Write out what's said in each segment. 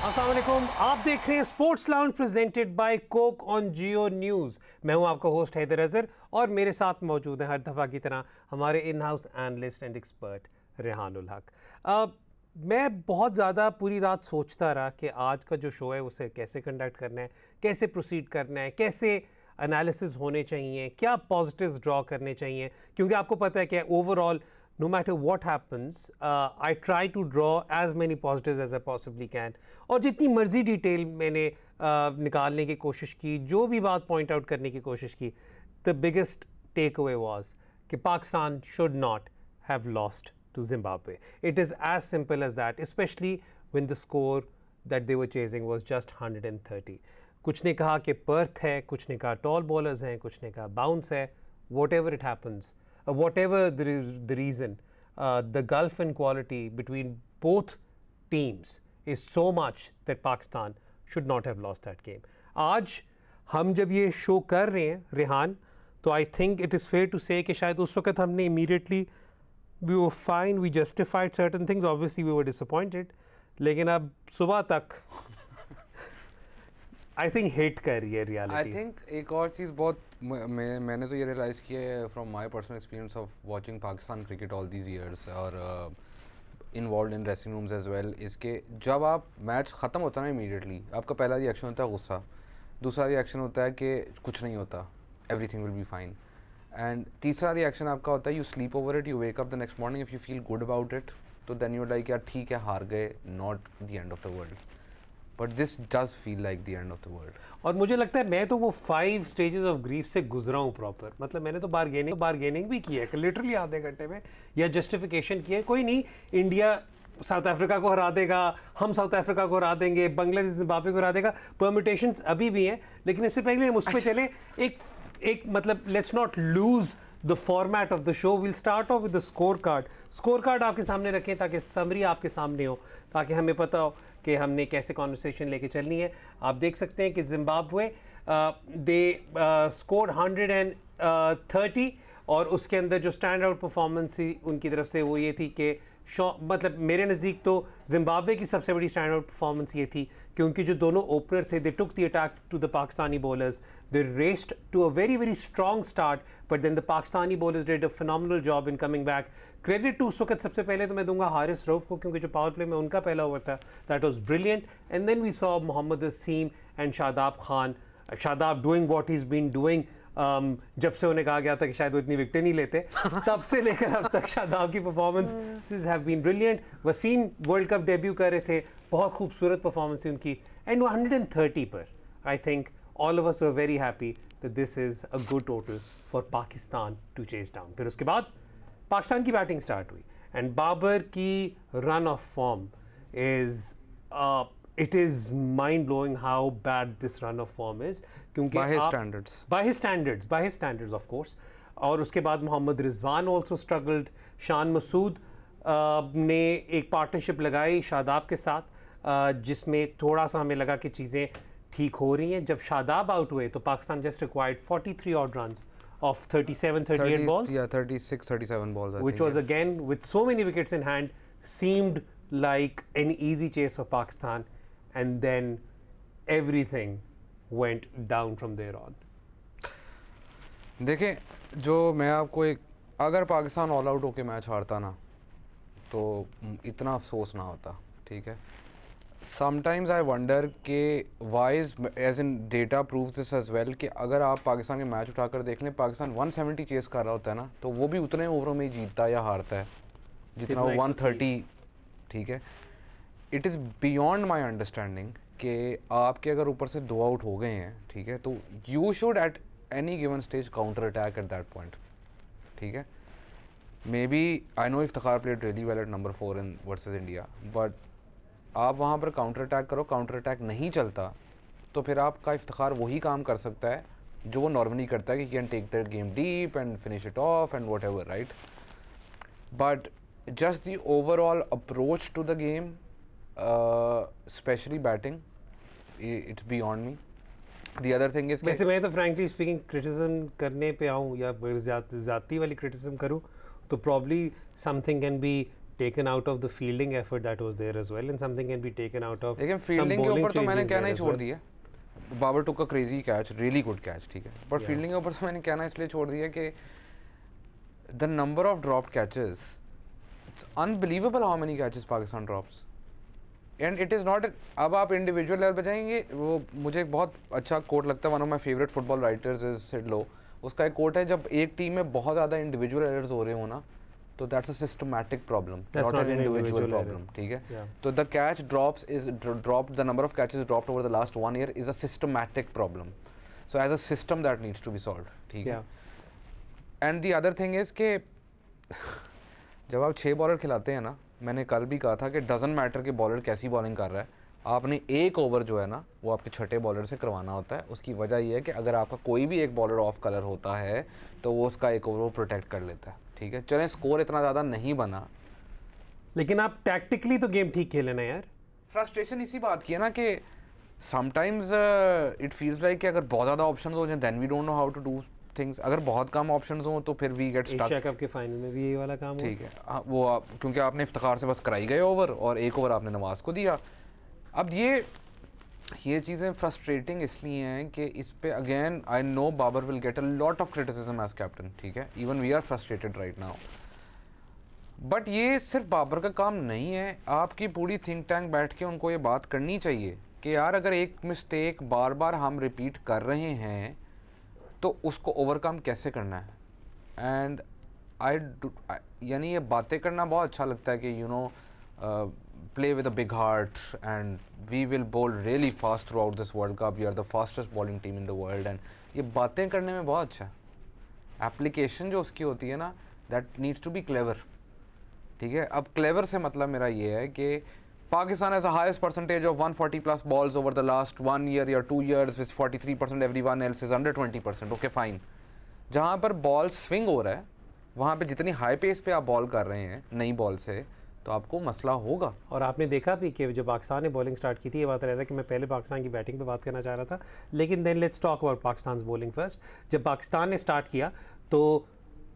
अस्सलाम वालेकुम, आप देख रहे हैं sports lounge presented by Coke on Jio news. मैं हूं आपका होस्ट हैदर अजहर और मेरे साथ मौजूद हैं हर दफ़ा की तरह हमारे in house analyst and expert Rehanul Haq. मैं बहुत ज़्यादा पूरी रात सोचता रहा कि आज का जो शो है उसे कैसे कंडक्ट करना है, कैसे प्रोसीड करना है, कैसे एनालिसिस होने चाहिए, क्या पॉजिटिव्स ड्रॉ करने चाहिए, क्योंकि आपको पता है कि overall no matter what happens, I try to draw as many positives as I possibly can. और जितनी मर्जी डिटेल मैंने निकालने की कोशिश की, जो भी बात पॉइंट आउट करने की कोशिश की, the biggest takeaway was कि Pakistan should not have lost to Zimbabwe. It is as simple as that, especially when the score that they were chasing was just 130. कुछ ने कहा कि पर्थ है, कुछ ने कहा टॉल बॉलर्स हैं, कुछ ने कहा बाउंस है, whatever it happens. Whatever the reason, the gulf in quality between both teams is so much that Pakistan should not have lost that game. आज हम जब ये शो कर रहे हैं रेहान, तो I think it is fair to say कि शायद उस वक्त हमने immediately we were fine, we justified certain things, obviously we were disappointed, लेकिन अब सुबह तक आई थिंक हिट कर रही है रियलिटी। आई थिंक एक और चीज़ बहुत मैंने तो ये रियलाइज़ किया है from my personal experience of watching Pakistan cricket all these years और involve in dressing rooms as well, इसके जब आप मैच ख़त्म होता है ना इमीडिएटली आपका पहला रिएक्शन होता है गुस्सा, दूसरा रिएक्शन होता है कि कुछ नहीं होता, everything will be fine, and तीसरा रिएक्शन आपका होता है you sleep over it, you wake up the next morning if you feel good about it, तो देन यू लाइक यार ठीक है हार गए, not the end of the world, but this does feel like the end of the world. और मुझे लगता है मैं तो वो 5 स्टेजेस ऑफ ग्रीफ से गुजरा हूँ प्रॉपर, मतलब मैंने तो बारगेनिंग भी की है कि लिटरली आधे घंटे में, या जस्टिफिकेशन की है, कोई नहीं इंडिया साउथ अफ्रीका को हरा देगा, हम साउथ अफ्रीका को हरा देंगे, बांग्लादेश जिम्बाब्वे को हरा देगा, परमिटेशंस अभी भी हैं, लेकिन इससे पहले हम उस पर चले एक मतलब let's not lose the format of the show. Will start of with the score card आपके सामने रखें ताकि समरी आपके सामने हो, ताकि हमें पता हो कि हमने कैसे कॉन्वर्सेशन लेके चलनी है। आप देख सकते हैं कि जिम्बाब्वे दे स्कोर 130 और उसके अंदर जो स्टैंड आउट परफॉर्मेंस थी उनकी तरफ से वो ये थी कि मतलब मेरे नज़दीक तो जिम्बाब्वे की सबसे बड़ी स्टैंड आउट परफॉर्मेंस ये थी कि उनके जो दोनों ओपनर थे, they took the attack to the Pakistani bowlers, they raced to a very strong start, but then the Pakistani bowlers did a phenomenal job in coming back. Credit to उस वक्त सबसे पहले तो मैं दूंगा हारिस रऊफ को, क्योंकि जो पावर प्ले में उनका पहला ओवर था that was brilliant, and then we saw Mohammad Asim and Shadab Khan, Shadab doing what he is been doing. जब से उन्हें कहा गया था कि शायद वो इतनी विकेट नहीं लेते, तब से लेकर अब तक शादाब की performances have been brilliant. Wasim world cup debut कर रहे थे, बहुत खूबसूरत परफॉर्मेंस थी उनकी, एंड 130 पर I think all of us were very happy that this is a good total for Pakistan to chase down. फिर उसके बाद पाकिस्तान की बैटिंग स्टार्ट हुई एंड बाबर की run of form is it is mind blowing how bad this run of form is, क्योंकि by his standards of course। और उसके बाद मोहम्मद रिजवान also struggled, शान मसूद ने एक पार्टनरशिप लगाई शादाब के साथ, जिसमें थोड़ा सा हमें लगा कि चीज़ें ठीक हो रही हैं। जब शादाब आउट हुए तो Pakistan just required 43 odd runs of 38 balls, 37 balls, which was again with so many wickets in hand seemed like an easy chase for Pakistan, and then everything went down from there on. देखें, जो मैं आपको एक, अगर Pakistan all out होके match हारता ना तो इतना अफसोस ना होता, ठीक है। समटाइम्स आई वंडर के wise as in data proves this as well कि अगर आप पाकिस्तान के मैच उठाकर देख लें, पाकिस्तान 170 चेस कर रहा होता है ना, तो वो भी उतने ओवरों में ही जीतता या हारता है जितना वो 130, ठीक है। It is beyond my understanding कि आपके अगर ऊपर से 2 आउट हो गए हैं, ठीक है, तो you should at any given stage counter attack at that point, ठीक है। Maybe I know Iftikhar played really well at number 4 in versus India, but आप वहाँ पर काउंटर अटैक करो, काउंटर अटैक नहीं चलता तो फिर आपका इफ्तिखार वही काम कर सकता है जो वो नॉर्मली करता है कि can take the game deep and finish it off and whatever, right. But just the overall approach to the game, especially batting, it's beyond me. The other thing is वैसे मैं तो frankly speaking criticism करने पे आऊँ या ज़्यादती वाली criticism करूँ तो probably something can be taken out of the fielding effort that was there as well, and something can be taken out of लेकिन some फील्डिंग के bowling ऊपर तो मैंने changes कहना there ही as छोड़ well. दिया. बाबर टुक का crazy catch, really good catch, ठीक है, बट Yeah. फील्डिंग के ऊपर तो मैंने कहना इसलिए छोड़ दिया कि the number of dropped catches, it's unbelievable how many catches Pakistan drops. And it is not, अब आप इंडिविजुअल लेवल पे जाएंगे, वो मुझे एक बहुत अच्छा कोट लगता है, one of my favourite football writers is Sid Lowe. उसका एक कोट है, जब एक टीम में बहुत ज़्यादा इंडिविजुअल एरर्स हो रहे हो ना, तो that's a systematic problem, not an individual problem, ठीक है. Yeah. तो the catch drops is dropped, the number of catches dropped over the last 1 year is a systematic problem. So as a system that needs to be solved, ठीक है. And the other thing is कि जब आप 6 bowler खिलाते हैं ना, मैंने कल भी कहा था कि डजंट मैटर कि बॉलर कैसी बॉलिंग कर रहा है, आपने एक ओवर जो है ना वो आपके छठे बॉलर से करवाना होता है. उसकी वजह ये है कि अगर आपका कोई भी एक बॉलर ऑफ कलर होता है तो वो उसका एक ओवर वो प्रोटेक्ट कर लेता है, ठीक है. चलें स्कोर इतना ज़्यादा नहीं बना, लेकिन आप टैक्टिकली तो गेम ठीक खेले ना यार. फ्रस्ट्रेशन इसी बात की है ना कि समटाइम्स इट फील्स लाइक कि अगर बहुत ज़्यादा ऑप्शन हो जाए then we don't know how to do things. अगर बहुत कम ऑप्शन हो तो फिर we get Asia stuck, cup के फाइनल में भी यही वाला काम हुआ. ठीक है. वो आप क्योंकि आपने इफ्तिखार से बस कराई गए ओवर और एक ओवर आपने नवाज को दिया. अब ये चीज़ें फ्रस्ट्रेटिंग इसलिए हैं कि इस पे again I know Babar will get a lot of criticism as captain, ठीक है. Even we are frustrated right now, but ये सिर्फ बाबर का काम नहीं है. आपकी पूरी थिंक टैंक बैठ के उनको ये बात करनी चाहिए कि यार अगर एक मिस्टेक बार बार हम रिपीट कर रहे हैं तो उसको ओवरकम कैसे करना है. एंड यानी ये बातें करना बहुत अच्छा लगता है कि you know play with a big heart and we will bowl really fast throughout this World Cup, we are the fastest bowling team in the world, and ये बातें करने में बहुत अच्छा है. एप्लीकेशन जो उसकी होती है ना, that needs to be clever, ठीक है. अब clever से मतलब मेरा ये है कि Pakistan has the highest percentage of 140 plus balls over the last 1 year or 2 years with 43%, everyone else is under 20%, okay fine. जहाँ पर बॉल स्विंग हो रहा है वहाँ पे जितनी हाई पेस पे आप बॉल कर रहे हैं नई बॉल से, तो आपको मसला होगा. और आपने देखा भी कि जब पाकिस्तान ने बॉलिंग स्टार्ट की थी, ये बात रहा था कि मैं पहले पाकिस्तान की बैटिंग पे बात करना चाह रहा था, लेकिन then let's talk about Pakistan bowling first. जब पाकिस्तान ने स्टार्ट किया तो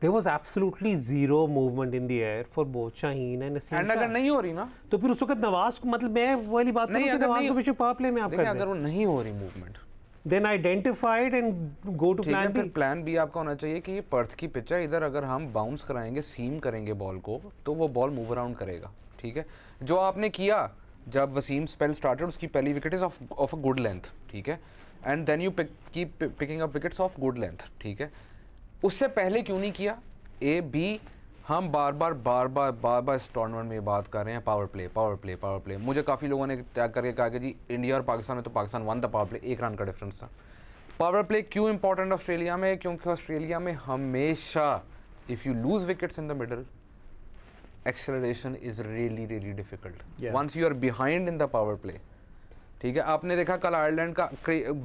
there was absolutely zero movement in the air for both Shaheen and Naseem. And अगर नहीं हो रही ना, तो फिर उस वक्त नवाज को, मतलब मैं वो वाली बात नहीं, नवाज को पीछे पावर प्ले में आप कर अगर वो नहीं हो रही movement, then identified and go to plan B. Plan B आपका होना चाहिए कि ये पर्थ की पिच है, इधर अगर हम बाउंस कराएंगे, सीम करेंगे बॉल को, तो वो बॉल मूव अराउंड करेगा, ठीक है. जो आपने किया जब वसीम स्पेल स्टार्टेड, उसकी पहली wicket is of a good length, ठीक है. And then you keep picking up wickets of good length, ठीक है. उससे पहले क्यों नहीं किया? ए बी हम बार बार इस टूर्नामेंट में ये बात कर रहे हैं पावर प्ले. मुझे काफ़ी लोगों ने टैग करके कहा कि जी इंडिया और पाकिस्तान में तो Pakistan won the power play, 1 run का डिफरेंस था. पावर प्ले क्यों इंपॉर्टेंट ऑस्ट्रेलिया में? क्योंकि ऑस्ट्रेलिया में हमेशा if you lose wickets in the middle, acceleration is really difficult once you are behind in the power play, ठीक है. आपने देखा कल आयरलैंड का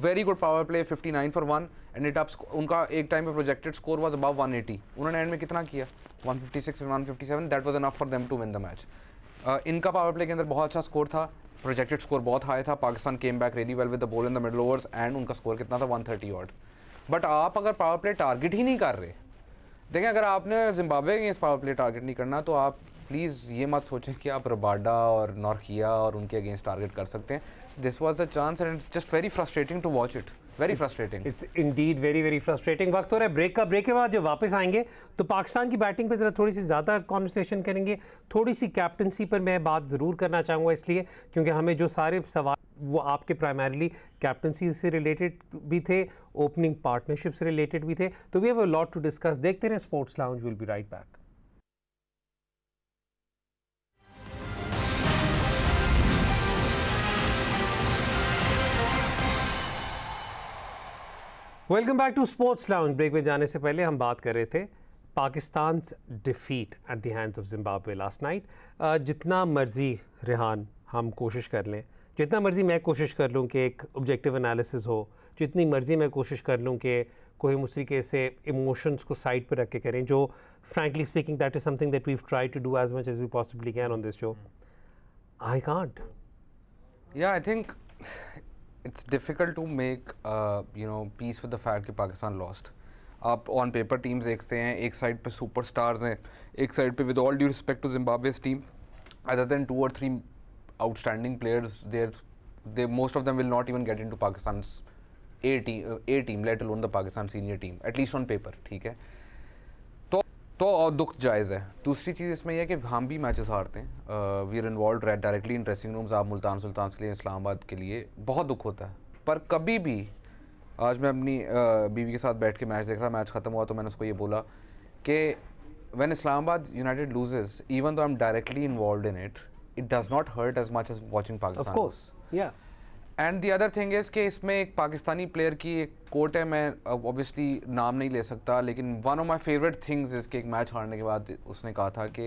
very good power play 59 for 1 and it ups, उनका एक टाइम पे प्रोजेक्टेड स्कोर वाज अबव 180, उन्होंने एंड में कितना किया? 156 157, that was enough for them to win the match. इनका पावर प्ले के अंदर बहुत अच्छा स्कोर था, प्रोजेक्टेड स्कोर बहुत हाई था. Pakistan came back really well with the ball in the middle overs and उनका स्कोर कितना था? 130 ऑड. बट आप अगर पावर प्ले टारगेट ही नहीं कर रहे, देखें अगर आपने जिम्बाब्वे के इस पावर प्ले टारगेट नहीं करना, तो आप प्लीज़ ये मत सोचें कि आप रबाडा और नॉर्किया और उनके अगेंस्ट टारगेट कर सकते हैं. This was the chance and it's just very frustrating to watch it, very frustrating. It's indeed very frustrating. वक्त हो रहा है ब्रेक का. ब्रेक के बाद जब वापस आएंगे तो पाकिस्तान की बैटिंग पे ज़रा थोड़ी सी ज़्यादा कॉन्वर्सेशन करेंगे. थोड़ी सी कैप्टनसी पर मैं बात ज़रूर करना चाहूँगा, इसलिए क्योंकि हमें जो सारे सवाल वो आपके प्राइमरीली कैप्टनसी से रिलेटेड भी थे, ओपनिंग पार्टनरशिप से रिलेटेड भी थे. तो we have a lot to discuss. देखते रहे sports lounge. Will be right back. Welcome back to sports lounge. Break में जाने से पहले हम बात कर रहे थे Pakistan defeat at the hands of Zimbabwe last night. जितना मर्जी रेहान हम कोशिश कर लें, जितना मर्जी मैं कोशिश कर लूँ कि एक ऑब्जेक्टिव एनालिसिस हो, जितनी मर्जी मैं कोशिश कर लूँ कि कोई उस तरीके से इमोशंस को साइड पर रख के करें, जो frankly speaking that is something that we try to do as much as we possibly can on this show. I can't. Yeah I think it's difficult to make peace with the fact कि Pakistan lost. आप on paper teams देखते हैं, एक side पे superstars हैं, एक side पे with all due respect to Zimbabwe's team, other than 2 or 3 outstanding players, they most of them will not even get into Pakistan's A team, let alone the Pakistan senior team, at least on paper, ठीक है. तो और दुख जायज़ है. दूसरी चीज़ इसमें यह है कि हम भी मैचेस हारते हैं. We are involve directly in dressing rooms. आप मुल्तान सुल्तान के लिए, इस्लामाबाद के लिए बहुत दुख होता है. पर कभी भी, आज मैं अपनी बीवी के साथ बैठ के मैच देख रहा, मैच ख़त्म हुआ तो मैंने उसको ये बोला कि when Islamabad United loses, even though I am directly involve in it, it does not hurt as much as watching Pakistan. Of course, yeah. And the other thing is कि इसमें एक पाकिस्तानी प्लेयर की एक कोट है, मैं obviously नाम नहीं ले सकता, लेकिन one of my favorite things is कि एक मैच हारने के बाद उसने कहा था कि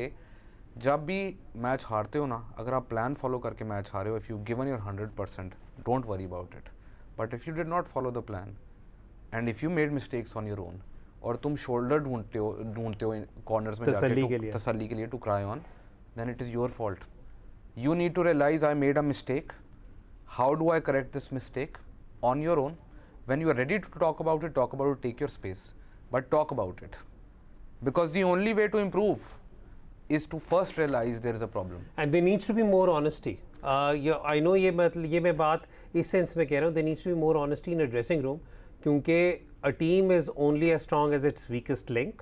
जब भी मैच हारते हो ना, अगर आप प्लान फॉलो करके मैच हारे हो, if you've given your 100%, don't worry about it. But if you did not follow the plan and if you made mistakes on your own, और तुम शोल्डर ढूंढते हो कॉर्नर्स में जाके तसल्ली के लिए to cry on, then it is your fault. You need to realize I made a mistake. How do I correct this mistake? On your own. When you are ready to talk about it, take your space. But talk about it. Because the only way to improve is to first realize there is a problem. And there needs to be more honesty. I know ये मैं बात इस sense में कह रहा हूँ, there needs to be more honesty in a dressing room, क्योंकि a team is only as strong as its weakest link.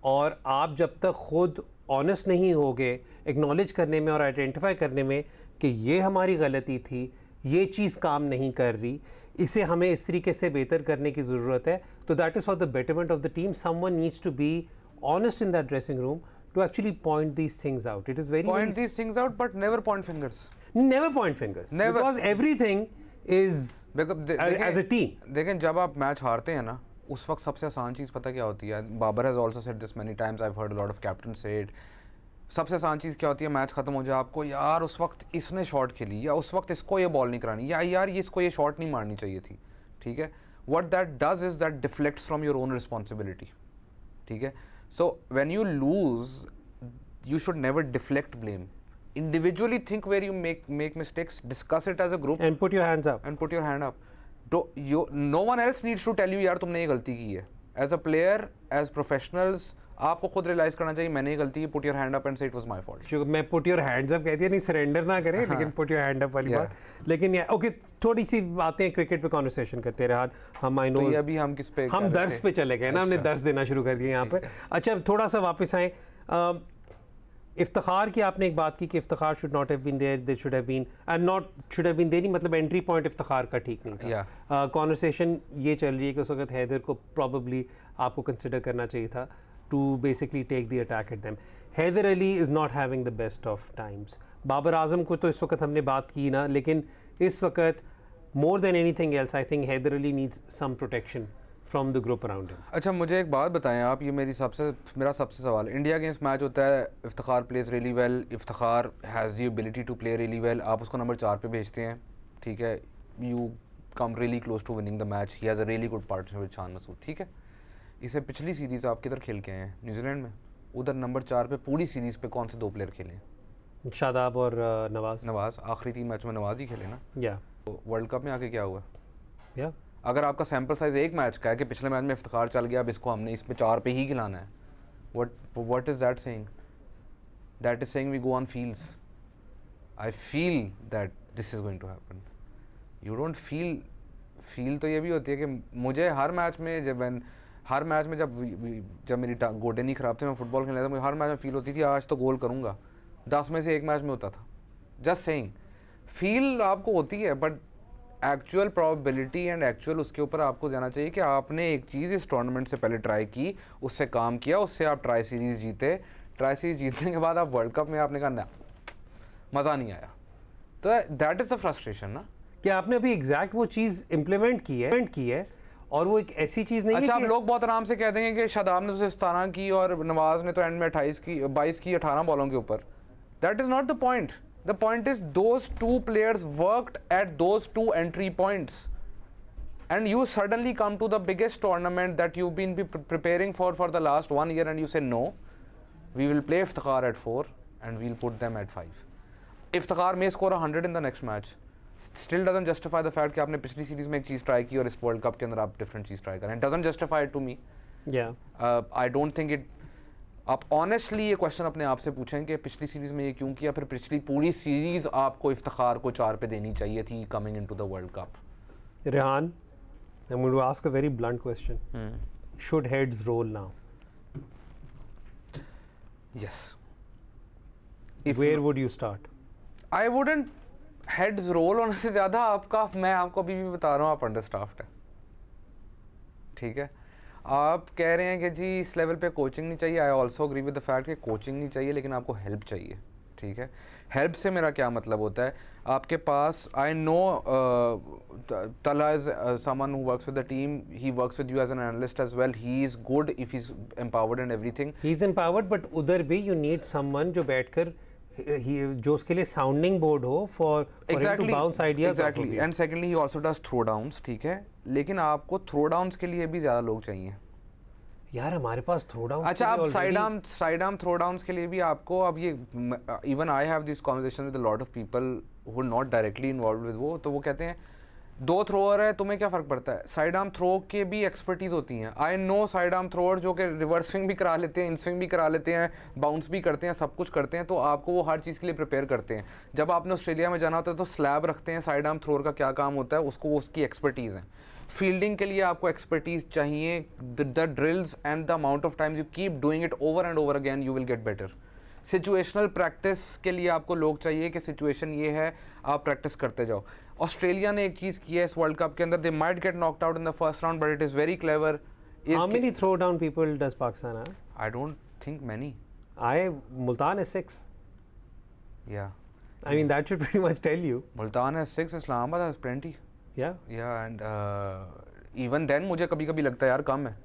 और आप जब तक खुद ऑनेस्ट नहीं होगे एक्नॉलेज करने में और आइडेंटिफाई करने में कि ये हमारी गलती थी, ये चीज़ काम नहीं कर रही, इसे हमें इस तरीके से बेहतर करने की ज़रूरत है, तो that is for the betterment of the team. Someone needs to be honest in that dressing room to actually point these things out. It is very point these things out, but never point fingers. Never point fingers. Never. Because everything is as a team. देखें, जब आप match हारते हैं ना, उस वक्त सबसे आसान चीज़ पता क्या होती है? Babar has also said this many times, I have heard a lot of captain से इट. सबसे आसान चीज़ क्या होती है? मैच खत्म हो जाए, आपको यार उस वक्त इसने शॉट खेली, या उस वक्त इसको ये बॉल नहीं करानी, या यार ये इसको ये शॉट नहीं मारनी चाहिए थी. ठीक है, what that does is that deflects from your own responsibility. ठीक है, so when you lose, you should never deflect blame. Individually think where you make mistakes, discuss it as a group and put your hands up. And put your hand up. No one else needs to tell you यार तुमने ये गलती की है. As a player, as professionals, आपको खुद realise करना चाहिए मैंने ये गलती की. Put your hand up and say it was my fault. मैं put your hands up कहती है, नहीं सरेंडर ना करें, लेकिन put your hand up वाली बात. लेकिन यार ओके, थोड़ी सी बातें क्रिकेट पे कॉन्वर्सेशन करते रहे हम. आई नो अभी हम किस पे, हम दर्स पे चले गए ना, हमने दर्स देना शुरू कर दिया यहाँ पे. अच्छा, थोड़ा सा वापस आए. इफ्तिखार की आपने एक बात की कि Iftikhar should not have been there, they should have been and not should have been there, मतलब एंट्री पॉइंट इफ्तिखार का ठीक नहीं था. कॉन्वर्सेशन ये चल रही है कि उस वक्त हैदर को प्रॉबली आपको कंसिडर करना चाहिए था to basically take the attack at them. Haider Ali is not having the best of times. Babar Azam को तो इस वक्त हमने बात की ना, लेकिन इस वक्त more than anything else I think Haider Ali needs some protection from the group around him. अच्छा, मुझे एक बात बताएं आप, ये मेरा सबसे सवाल. इंडिया अगेंस्ट मैच होता है, Iftikhar plays really well, Iftikhar has the ability to play really well, आप उसको नंबर 4 पे भेजते हैं. ठीक है, you come really close to winning the match, he has a really good partner with Shan Masood. ठीक है, इसे पिछली सीरीज़ आप किधर खेल के आए हैं? न्यूजीलैंड में. उधर नंबर 4 पे पूरी सीरीज़ पे कौन से 2 प्लेयर खेले हैं? शादाब और नवाज. आखिरी 3 मैच में नवाज ही खेले ना. या वर्ल्ड कप में आके क्या हुआ? या अगर आपका सैम्पल साइज एक मैच का है कि पिछले मैच में इफ्तिखार चल गया, अब इसको हमने इस पे 4 पे ही खिलाना है, what is that saying? That is saying we go on feels. I feel that this is going to happen. You don't feel तो ये भी होती है कि मुझे हर मैच में जब मेरी गोडे नहीं खराब थे, मैं फुटबॉल खेलने था, मुझे हर मैच में फील होती थी आज तो गोल करूँगा. 10 में से एक मैच में होता था. जस्ट सेइंग, फील आपको होती है, but actual probability and actual उसके ऊपर आपको जाना चाहिए कि आपने एक चीज़ इस टूर्नामेंट से पहले ट्राई की, उससे काम किया, उससे आप ट्राई सीरीज़ जीते. ट्राई सीरीज जीतने के बाद आप वर्ल्ड कप में आपने कहा ना, मज़ा नहीं आया. तो दैट इज़ द फ्रस्ट्रेशन ना, कि आपने अभी एग्जैक्ट वो चीज़ इम्प्लीमेंट की है और वो एक ऐसी चीज़ नहीं है. अच्छा, आप लोग बहुत आराम से कह देंगे कि शादाब ने तो 17 की और नवाज ने तो एंड में 22 की 18 बॉलों के ऊपर. That is not the point. The point is those 2 players worked at those 2 entry points, and you suddenly come to the biggest tournament that you've been preparing for the last 1 year, and you say no, we will play Iftikhar at 4 and we'll put them at 5. Iftikhar may score 100 in the next match, still doesn't justify the fact कि आपने पिछली series में एक चीज़ try की और इस world cup के अंदर आप डिफरेंट चीज़ ट्राई करें. It doesn't justify it to me. I don't think it, आप ऑनेस्टली ये क्वेश्चन अपने आप से पूछें कि पिछली सीरीज में ये क्यों किया, फिर पिछली पूरी सीरीज आपको इफ्तिखार को 4 पे देनी चाहिए थी coming into the world cup. Rehan, I'm going to ask a very blunt question. Should heads roll now? Yes. Where would you start? I wouldn't heads roll होने से ज़्यादा मैं आपको अभी भी बता रहा हूँ, आप अंडरस्टाफ्ड है. ठीक है, आप कह रहे हैं कि जी इस लेवल पे कोचिंग नहीं चाहिए. I also agree with the fact कि कोचिंग नहीं चाहिए, लेकिन आपको हेल्प चाहिए. ठीक है, हेल्प से मेरा क्या मतलब होता है, आपके पास, I know Tala is someone who works with the team, he works with you as an analyst as well, he is good if he's empowered and everything. He's empowered, but उधर भी you need someone जो बैठकर जो उसके लिए sounding board हो for him to bounce ideas. Exactly. And secondly he also does throwdowns. ठीक है, लेकिन आपको throwdowns के लिए भी ज़्यादा लोग चाहिए. यार हमारे पास throwdowns. अच्छा, आप साइड आर्म throwdowns के लिए भी आपको, अब ये even I have this conversation with a lot of people who are not directly involve with वो, तो वो कहते हैं 2 थ्रोअर है, तुम्हें क्या फ़र्क पड़ता है. साइड आर्म थ्रो के भी एक्सपर्टीज़ होती हैं. I know side arm thrower जो कि रिवर्स स्विंग भी करा लेते हैं, इन स्विंग भी करा लेते हैं, बाउंस भी करते हैं, सब कुछ करते हैं, तो आपको वो हर चीज़ के लिए प्रिपेयर करते हैं. जब आपने ऑस्ट्रेलिया में जाना होता है तो स्लैब रखते हैं, साइड आर्म थ्रोअर का क्या काम होता है, उसको उसकी एक्सपर्टीज़ है. फील्डिंग के लिए आपको एक्सपर्टीज़ चाहिए. The drills and the amount of times you keep doing it over and over again, you will get better. Situational practice के लिए आपको लोग चाहिए कि सिचुएशन ये है, आप प्रैक्टिस करते जाओ. ऑस्ट्रेलिया ने एक चीज़ की है इस वर्ल्ड कप के अंदर, they might get knocked out in the first round, but it is very clever. How many throw down people does Pakistan have? I don't think many. Multan is 6. Yeah. I mean that should pretty much tell you. Multan है 6, Islamabad has plenty. Yeah. Yeah, and even then मुझे कभी-कभी लगता है यार कम है.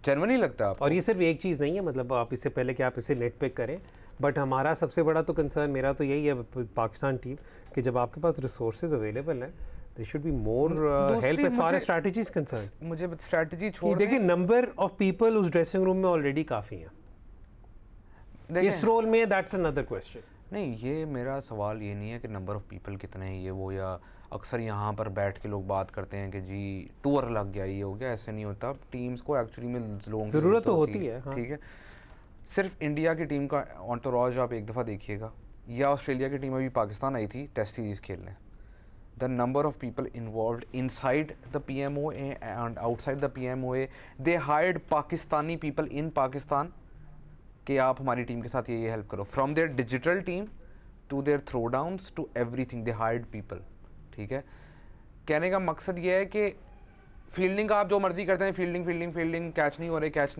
Genuinely लगता है आपको? और ये सिर्फ एक चीज़ नहीं है, मतलब आप इससे पहले कि आप इसे नेट पिक करें, बट हमारा सबसे बड़ा तो कंसर्न मेरा तो यही है पाकिस्तान टीम कि जब आपके पास रिसोर्सेज अवेलेबल हैं, they should be more help as far as strategy is concern. मुझे स्ट्रैटेजी छोड़ देखिए, नंबर ऑफ पीपल उस ड्रेसिंग रूम में ऑलरेडी काफ़ी हैं. इस रोल में दैट्स अनदर क्वेश्चन. नहीं, ये मेरा सवाल ये नहीं है कि नंबर ऑफ पीपल कितने हैं ये वो, या अक्सर यहाँ पर बैठ के लोग बात करते हैं कि जी टूर लग गया, ये हो गया. ऐसे नहीं होता. टीम्स को एक्चुअली में लोगों की ज़रूरत तो होती है. ठीक है, सिर्फ इंडिया की टीम का ऑन्टोराज आप एक दफ़ा देखिएगा, या ऑस्ट्रेलिया की टीम अभी पाकिस्तान आई थी टेस्ट सीरीज़ खेलने. The number of people involve inside the PMOA and outside the PMOA, they hired Pakistani people in Pakistan कि आप हमारी टीम के साथ ये हेल्प करो. From their digital team to their throw downs to everything, they hired people. ठीक है, कहने का मकसद ये है कि फील्डिंग का आप जो मर्जी करते हैं, फील्डिंग कैच नहीं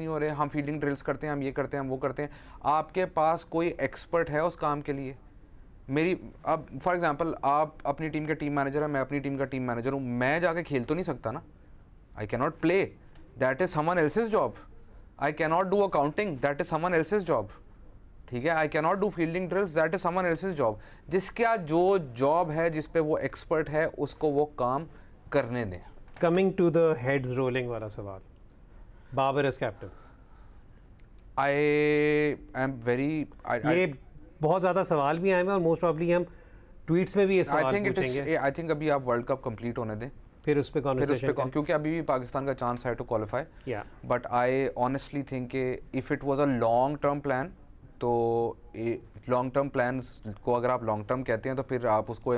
हो रहे, हम फील्डिंग ड्रिल्स करते हैं, हम ये करते हैं, हम वो करते हैं. आपके पास कोई एक्सपर्ट है उस काम के लिए? मेरी, अब फॉर एग्जांपल आप अपनी टीम के टीम मैनेजर हैं, मैं अपनी टीम का टीम मैनेजर हूँ, मैं जाके खेल तो नहीं सकता ना. आई can not play, that is someone else's job. I can not do accounting, that is someone else's job. ठीक है, आई can not do fielding drills, that is someone else's job. जिसका जो जॉब है, जिस पे वो एक्सपर्ट है, उसको वो काम करने दें. Coming to the heads rolling वाला सवाल, Babar as captain, I am very, ये बहुत ज़्यादा सवाल भी आए हैं और मोस्ट प्रॉब्ली हम ट्वीट्स में भी ये सवाल पूछेंगे. आई थिंक अभी आप वर्ल्ड कप कंप्लीट होने दें, फिर उस पे कॉन्वर्सेशन, क्योंकि अभी भी पाकिस्तान का चांस है to qualify. But I honestly think if it was a long term plan, तो लॉन्ग टर्म प्लान्स को अगर आप लॉन्ग टर्म कहते हैं तो फिर आप उसको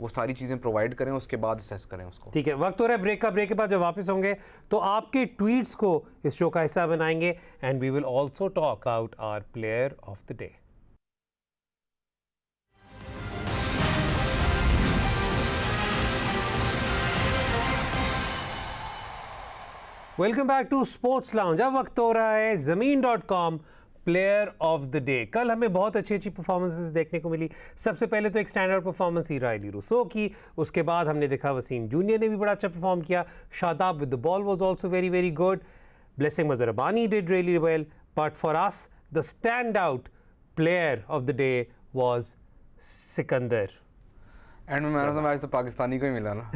वो सारी चीज़ें प्रोवाइड करें, उसके बाद असेस करें उसको. ठीक है, वक्त हो रहा है ब्रेक का. ब्रेक के बाद जब वापस होंगे तो आपके ट्वीट्स को इस शो का हिस्सा बनाएंगे and we will also talk out our player of the day. Welcome back to sports lounge. अब वक्त हो रहा है ज़मीन.com प्लेयर ऑफ द डे. कल हमें बहुत अच्छी अच्छी परफॉर्मेंसेस देखने को मिली. सबसे पहले तो एक स्टैंडर्ड परफॉर्मेंस ही रायली रूसो की, उसके बाद हमने देखा वसीम जूनियर ने भी बड़ा अच्छा परफॉर्म किया. Shadab with the ball was also very very good. Blessing Muzarabani did really well, but for us the stand out player of the day was Sikandar. End में मैन ऑफ द मैच तो पाकिस्तानी को ही मिला ना.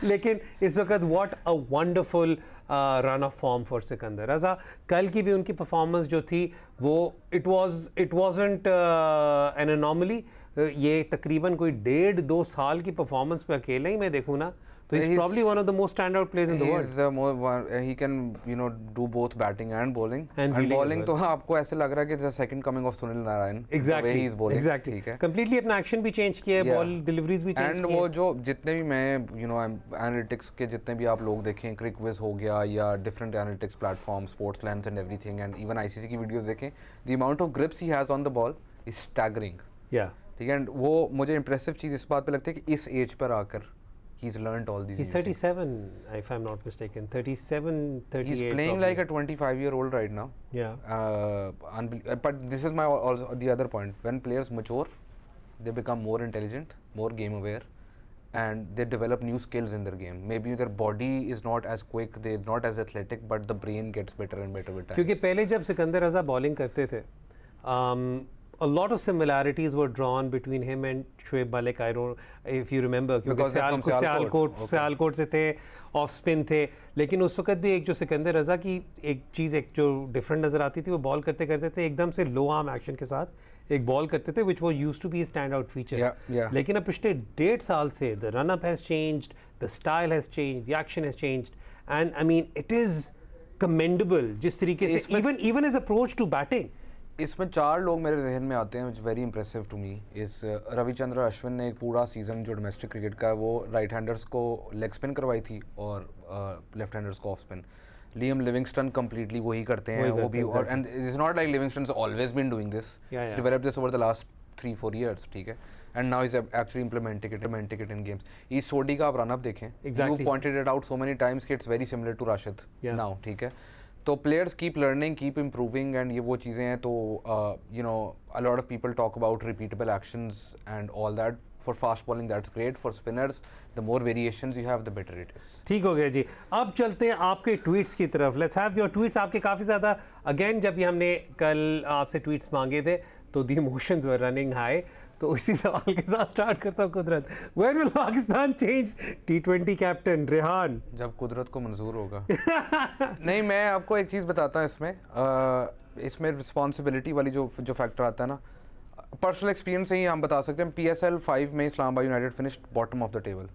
लेकिन इस वक्त what a wonderful run of form for Sikandar. ऐसा कल की भी उनकी परफॉर्मेंस जो थी वो इट वाजंट एन एनॉमली. ये तकरीबन कोई 1.5-2 साल की परफॉर्मेंस पे अकेले ही मैं देखूँ ना, तो he's probably one of the most standout players in the world. He's he can do both batting and bowling. And fielding bowling as तो आपको ऐसे लग रहा है कि the second coming of Sunil Narine. Exactly. The way he's bowling. Exactly. ठीक है. Completely अपना एक्शन भी चेंज किया है, बॉल डिलीवरीज भी चेंज की है. And वो जो जितने भी मैं एनालिटिक्स के जितने भी आप लोग देखें, क्रिकविज हो गया या different analytics platform, sports lands and everything, and even ICC की वीडियोस देखें, the amount of grips he has on the ball is staggering. Yeah. ठीक है. एंड वो मुझे इंप्रेसिव चीज़ इस बात पे लगती है कि इस एज पर आकर he's learned all these. He's 37, if I'm not mistaken. 37, 38. He's playing probably. like a 25-year-old right now. Yeah. But this is my also the other point. When players mature, they become more intelligent, more game aware, and they develop new skills in their game. Maybe their body is not as quick, they're not as athletic, but the brain gets better and better with time. क्योंकि पहले जब सिकंदर रजा bowling करते थे, a lot of similarities were drawn between him and Shoaib Malik. I don't, if you remember, क्योंकि सियालकोट से थे, off spin थे, लेकिन उस वक्त भी एक जो सिकंदर रजा की एक चीज़ एक जो डिफरेंट नज़र आती थी, वो बॉल करते करते थे एकदम से लो आर्म एक्शन के साथ एक बॉल करते थे, which was used to be a standout feature. लेकिन अब पिछले 1.5 साल से the run up has changed, the style has changed, the action has changed, and I mean it is commendable जिस तरीके से even his approach to batting. इसमें 4 लोग मेरे जहन में आते हैं which very impressive to me is Ravichander Ashwin ने एक पूरा सीज़न जो डोमेस्टिक क्रिकेट का वो राइट हैंडर्स को लेग स्पिन करवाई थी और लेफ्ट हैंडर्स को off spin. Liam Livingstone completely वही करते हैं वो भी. और and it's not like Livingstone has always been doing this, he's developed this over the last 3-4 years. ठीक है. And now he's actually implementing it in games. इस सोडी का आप रन अप देखें, you pointed it out so many times कि it's very similar to Rashid now. ठीक है. तो players keep learning, keep improving, and ये वो चीज़ें हैं. तो you know a lot of people talk about repeatable actions and all that. For fast bowling that's great. For spinners the more variations you have the better it is. ठीक हो गया जी. अब चलते हैं आपके ट्वीट्स की तरफ. Let's have your tweets. आपके काफ़ी ज़्यादा again जब भी हमने कल आपसे ट्वीट्स मांगे थे तो the emotions were running high. तो इसी सवाल के साथ स्टार्ट करता हूँ. कुदरत, When will Pakistan change T20 captain? Rehan. जब कुदरत को मंजूर होगा. नहीं, मैं आपको एक चीज़ बताता हूँ इसमें रिस्पॉन्सिबिलिटी वाली जो फैक्टर आता है ना, पर्सनल एक्सपीरियंस से ही हम बता सकते हैं. PSL 5 में Islamabad United finished bottom of the table.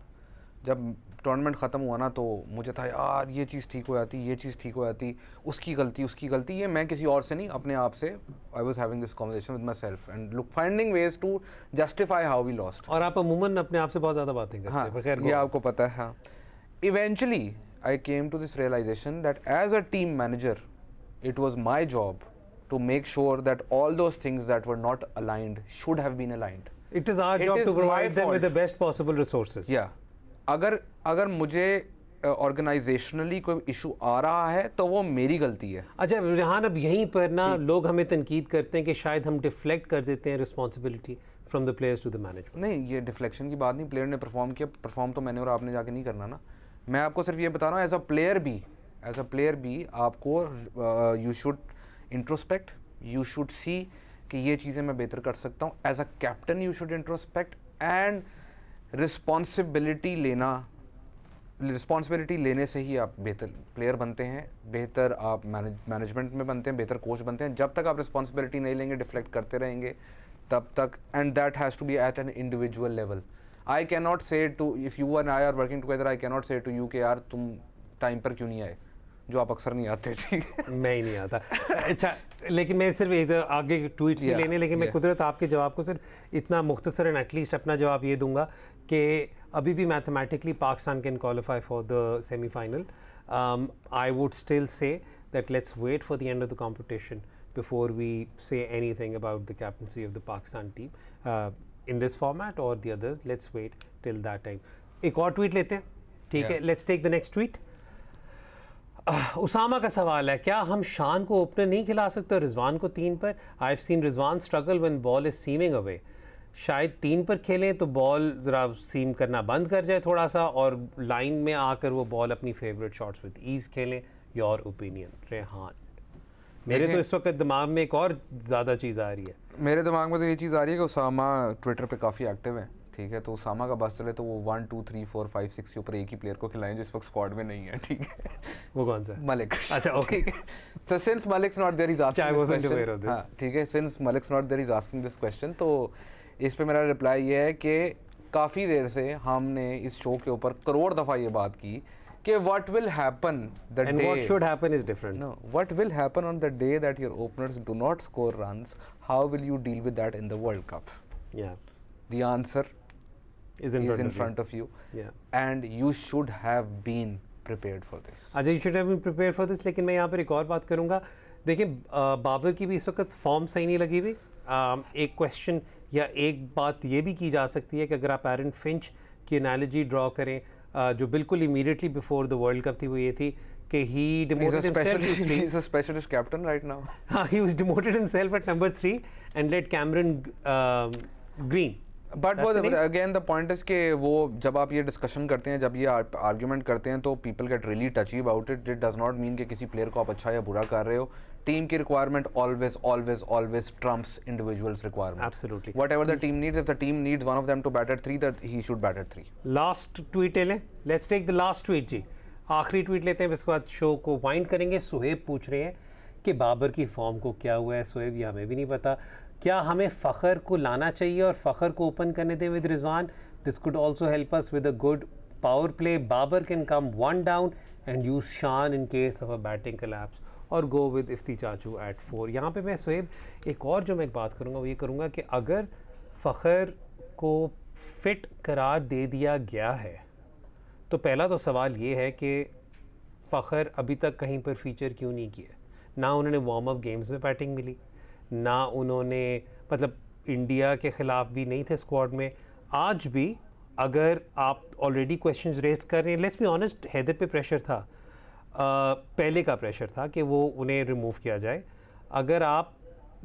जब टूर्नामेंट ख़त्म हुआ ना तो मुझे था यार ये चीज़ ठीक हो जाती, ये चीज़ ठीक हो जाती, उसकी गलती. ये मैं किसी और से नहीं, अपने आप से I was having this conversation with myself and look finding ways to justify how we lost. और आप अमूमन अपने आप से बहुत ज़्यादा बातें करते हैं. हाँ, ये आपको पता है. हाँ, eventually I came to this realisation that as a team manager it was my job to make sure that all those things that were not aligned should have been aligned. It is our job to provide them with the best possible resources. Yeah. अगर मुझे organisationally कोई issue आ रहा है तो वो मेरी गलती है. अच्छा रेहान, अब यहीं पर ना लोग हमें तनकीद करते हैं कि शायद हम डिफ्लेक्ट कर देते हैं responsibility from the players to the management. नहीं, ये डिफ्लेक्शन की बात नहीं. प्लेयर ने परफॉर्म किया, परफॉर्म तो मैंने और आपने जाके नहीं करना ना. मैं आपको सिर्फ ये बता रहा हूँ एज अ प्लेयर भी आपको you should introspect, you should see कि ये चीज़ें मैं बेहतर कर सकता हूँ. As a captain you should introspect and responsibility लेने से ही आप बेहतर प्लेयर बनते हैं, बेहतर आप मैनेजमेंट में बनते हैं, बेहतर कोच बनते हैं. जब तक आप रिस्पॉन्सिबिलिटी नहीं लेंगे, डिफ्लेक्ट करते रहेंगे, तब तक. And that has to be at an individual level. I can not say to, if you and I are working together, I can not say to you कि यार तुम टाइम पर क्यों नहीं आए, जो आप अक्सर नहीं आते. ठीक है, मैं ही नहीं आता. अच्छा, लेकिन मैं सिर्फ एक आगे ट्वीट्स भी लेने, लेकिन मैं कुदरत आपके जवाब को सिर्फ इतना मुख्तसरन एटलीस्ट अपना जवाब ये दूंगा कि अभी भी mathematically Pakistan can qualify for the semifinal. I would still say that let's wait for the end of the competition before we say anything about the captaincy of the Pakistan team in this format और the others. Let's wait till that time. एक और tweet लेते हैं, ठीक है. Let's take the next tweet. Usama का सवाल है, क्या हम शान को ओपनर नहीं खिला सकते रिजवान को 3 पर? I have seen Rizwan struggle when ball is seaming away. शायद 3 पर खेलें तो बॉल ज़रा सीम करना बंद कर जाए थोड़ा सा और लाइन में आकर वो बॉल अपनी फेवरेट शॉट्स विद ईज खेलें. Your opinion Rehan? मेरे तो इस वक्त दिमाग में एक और ज़्यादा चीज़ आ रही है. मेरे दिमाग में तो ये चीज़ आ रही है कि उसामा ट्विटर पे काफ़ी एक्टिव है. ठीक है, तो उसामा का बस चले तो वो 1 2 3 4 5 6 के ऊपर एक ही प्लेयर को खिलाएं जो इस वक्त स्क्वाड में नहीं है. ठीक है, वो कौन सा? मलिक. अच्छा, okay. So since Malik's not there, he's asking this question. Aware of this. हाँ, ठीक है, since Malik's not there, he's asking this question. तो इस पे मेरा रिप्लाई ये है कि काफ़ी देर से हमने इस शो के ऊपर करोड़ दफ़ा ये बात की कि what will happen the And day what should happen is different. no what will happen on the day that your openers do not score runs, how will you deal with that in the World Cup? Yeah, The answer is in is front in of front you. of you, Yeah. and you should have been prepared for this. अच्छा, you should have been prepared for this. लेकिन मैं यहाँ पर एक और बात करूँगा. देखिए, बाबर की भी इस वक्त फॉर्म सही नहीं लगी हुई. एक क्वेश्चन या एक बात ये भी की जा सकती है कि अगर आप एरन फिंच की एनालॉजी ड्रॉ करें, जो बिल्कुल immediately before the world cup थी, वो ये थी कि he demoted himself to 3. He's a specialist captain right now. He was demoted himself at number 3 and let Cameron Green. But वो That's the name? Again the point is कि वो जब आप ये डिस्कशन करते हैं, जब ये आर्ग्यूमेंट करते हैं, तो people get really टची about it. It does not mean कि किसी प्लेयर को आप अच्छा या बुरा कर रहे हो. टीम की requirement always always always Trump's individuals requirement. Absolutely. Whatever the team needs, if the team needs one of them to bat at 3, that he should bat at 3. Last tweet ले लें. Let's take the last tweet जी. आखिरी tweet लेते हैं, इसके बाद show को wind करेंगे. सुहेब पूछ रहे हैं कि बाबर की फॉर्म को क्या हुआ है. सुहेब, ये हमें भी नहीं पता. क्या हमें फ़खर को लाना चाहिए और फ़खर को ओपन करने दें with Rizwan? This could also help us with a good power play. Babar can come 1 down and use Shan in case of a batting collapse और गो विद इफ्ती चाचू एट 4. यहाँ पे मैं सुहेब एक और जो मैं बात करूँगा वो ये करूँगा कि अगर फ़खर को फिट करार दे दिया गया है तो पहला तो सवाल ये है कि फ़खर अभी तक कहीं पर फीचर क्यों नहीं किया. ना उन्होंने वार्म अप गेम्स में बैटिंग मिली, ना उन्होंने मतलब इंडिया के ख़िलाफ़ भी नहीं थे स्क्वाड में. आज भी अगर आप ऑलरेडी क्वेश्चंस रेज कर रहे हैं, लेट्स बी ऑनेस्ट, हैदर पे प्रेशर था, पहले का प्रेशर था कि वो उन्हें रिमूव किया जाए. अगर आप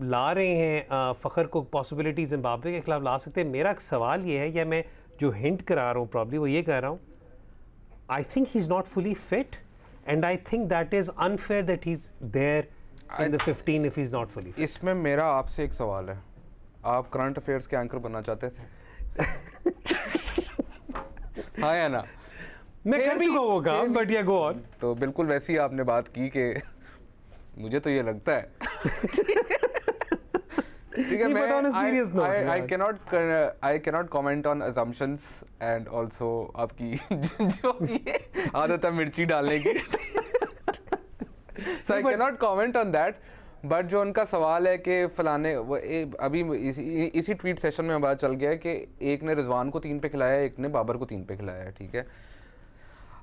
ला रहे हैं फ़खर को, पॉसिबिलिटी ज़िम्बाब्वे के ख़िलाफ़ ला सकते हैं. मेरा सवाल ये है, या मैं जो हिंट करा रहा हूँ प्रॉब्ली वो ये कह रहा हूँ, I think he's not fully fit, and I think that is unfair that he's there in the 15 if he's not fully fit. इसमें मेरा आपसे एक सवाल है. आप करंट अफेयर्स के एंकर बनना चाहते थे? हाँ या ना? मैं कर चुका वो काम, but yeah, go on. तो बिल्कुल वैसी आपने बात की कि मुझे तो ये लगता है. ठीक है, नहीं, but on a serious note, I cannot comment on assumptions and also आपकी जो ये आदत है मिर्ची डालने की. So I cannot comment on that. But जो उनका सवाल है कि फलाने अभी इसी ट्वीट सेशन में पता चल गया है कि एक ने रिजवान को 3 पे खिलाया है, एक ने बाबर को 3 पे खिलाया है. ठीक है,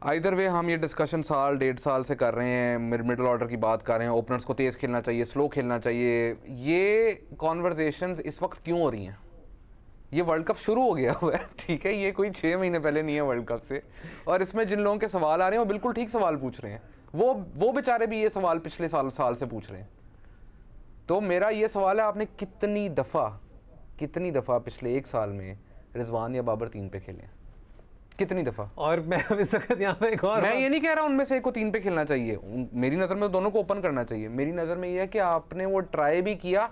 आइदर वे हम ये डिस्कशन 1.5 साल से कर रहे हैं, मिडल ऑर्डर की बात कर रहे हैं, ओपनर्स को तेज़ खेलना चाहिए, स्लो खेलना चाहिए. ये कॉन्वर्जेशंस इस वक्त क्यों हो रही हैं? ये वर्ल्ड कप शुरू हो गया हुआ है. ठीक है, ये कोई 6 महीने पहले नहीं है वर्ल्ड कप से. और इसमें जिन लोगों के सवाल आ रहे हैं वो बिल्कुल ठीक सवाल पूछ रहे हैं. वो बेचारे भी ये सवाल पिछले साल से पूछ रहे हैं. तो मेरा ये सवाल है, आपने कितनी दफ़ा पिछले 1 साल में रिजवान या बाबर 3 पे खेले? कितनी दफ़ा? और मैं अब इस वक्त यहाँ पे एक और मैं ये नहीं कह रहा उनमें से एक को 3 पे खेलना चाहिए. मेरी नज़र में दोनों को ओपन करना चाहिए. मेरी नज़र में ये है कि आपने वो ट्राई भी किया.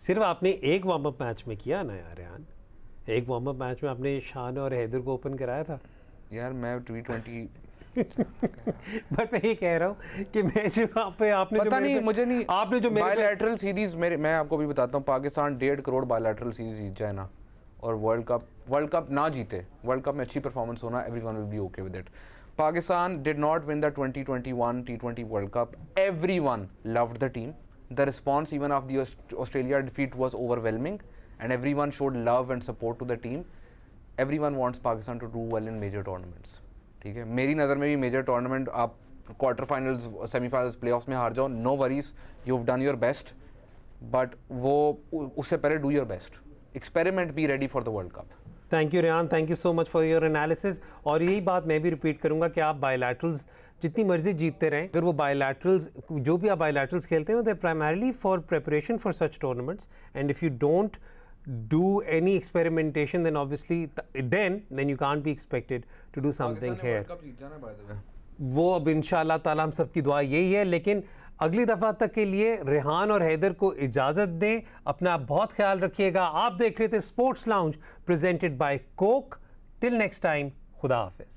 सिर्फ आपने एक वार्म अप मैच में किया ना यार यान. एक वार्म अप मैच में आपने शान और हैदर को ओपन कराया था यार. मैं T20 बट मैं ये कह रहा हूँ कि मैं जो आपने पता नहीं, मुझे नहीं, आपने जो बायलैटरल सीरीज मैं आपको भी बताता हूँ, पाकिस्तान 1.5 करोड़ बायलैटरल सीरीज जीत जाए ना और वर्ल्ड कप ना जीते, वर्ल्ड कप में अच्छी परफॉर्मेंस होना, everyone will be okay with it. Pakistan did not win the 2021 T20 World Cup. Everyone loved the team. The response even of the Australia defeat was overwhelming, and everyone showed love and support to the team. Everyone wants Pakistan to do well in major tournaments. ठीक है, मेरी नज़र में भी major tournament आप quarter finals, semifinals, playoffs में हार जाओ, no worries, you have done your best. But वो उससे पहले do your best, experiment, be ready for the world cup. Thank you Rehan, thank you so much for your analysis. और यही बात मैं भी रिपीट करूंगा कि आप बायलैटरल्स जितनी मर्जी जीतते रहें, अगर वो बायलैटरल्स, जो भी आप बायलैटरल्स खेलते हैं, they primarily for preparation for such tournaments. And if you don't do any experimentation, then obviously then you can't be expected to do something here. वो अब इंशाल्लाह ताला हम सबकी दुआ यही है. लेकिन अगली दफ़ा तक के लिए रेहान और हैदर को इजाज़त दें. अपना बहुत ख्याल रखिएगा. आप देख रहे थे sports lounge presented by Coke. Till next time, खुदा हाफिज.